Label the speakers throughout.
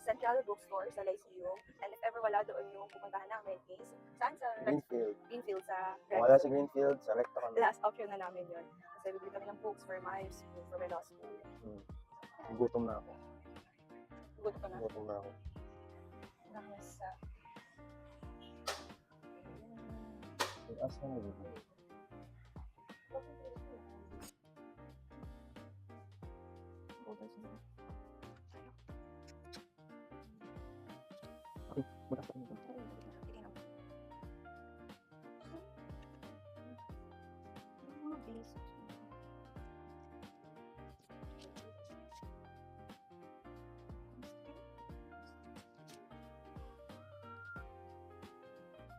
Speaker 1: Central Bookstore sa Lyceum. And if ever wala doon yung pupuntahan namin is, saan sa Greenfield sa
Speaker 2: Kung wala sa Greenfield, sa Recto kami.
Speaker 1: last option na namin yun. Kasi bibili kami ng books for my school, for my law school.
Speaker 2: Gutom na ako.
Speaker 1: Gusto ko na.
Speaker 2: Gutom na ako.
Speaker 1: Nasa...
Speaker 2: As ka na dito. Ay, bukas pa nito.
Speaker 1: Mga basics.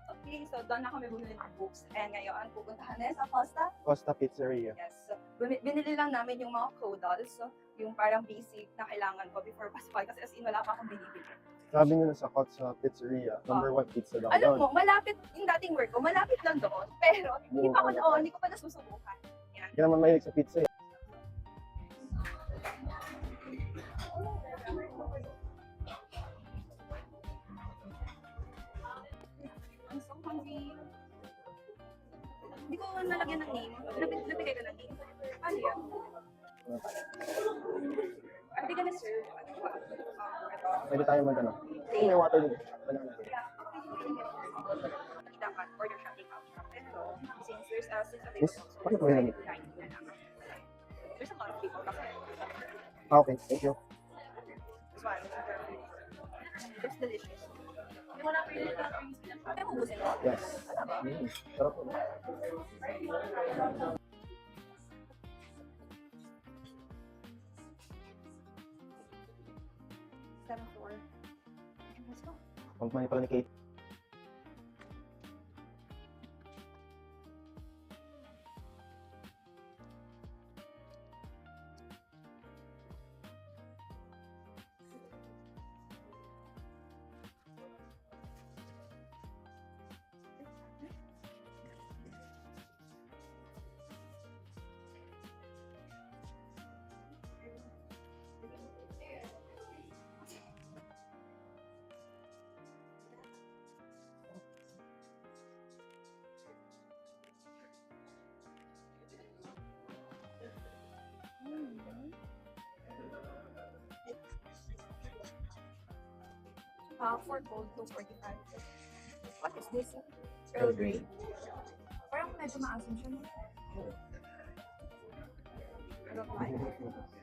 Speaker 1: Okay, so doon na kami bumili ng books. And ngayon, pupuntahan na sa Costa.
Speaker 2: Costa Pizzeria.
Speaker 1: Yes. So, binili lang namin yung mga caudals. So, yung parang basic na kailangan ko before pasok. Kasi as in, wala pa akong binibili.
Speaker 2: Sabi nila sa Costa Pizzeria, number 1 pizza daw
Speaker 1: Alam
Speaker 2: doon.
Speaker 1: mo, malapit yung dating work ko. Malapit lang doon. Pero, hindi pa ako doon. Hindi ko pa nasusubukan. Yan.
Speaker 2: Hindi naman mahilig sa pizza eh.
Speaker 1: I'm so hungry. Hindi ko nalagyan ng name. Nabigay ko ng name. Ano yan? Are they gonna serve? Ano ba? Ito.
Speaker 2: Pwede tayo mag-ano. May water din.
Speaker 1: Yeah. Dapat order siya take out. Ito, since there's
Speaker 2: Yes. Bakit mo yun?
Speaker 1: There's a lot of people kasi.
Speaker 2: Okay, thank you.
Speaker 1: This one. It's delicious. Wala pa yun. Kaya mo busin mo?
Speaker 2: Yes. Sarap po.
Speaker 1: 7th floor. Let's go.
Speaker 2: Pagmani pala ni Kate.
Speaker 1: For gold, 245. What is this? Earl Grey. Parang medyo maasim siya. No? I don't like it.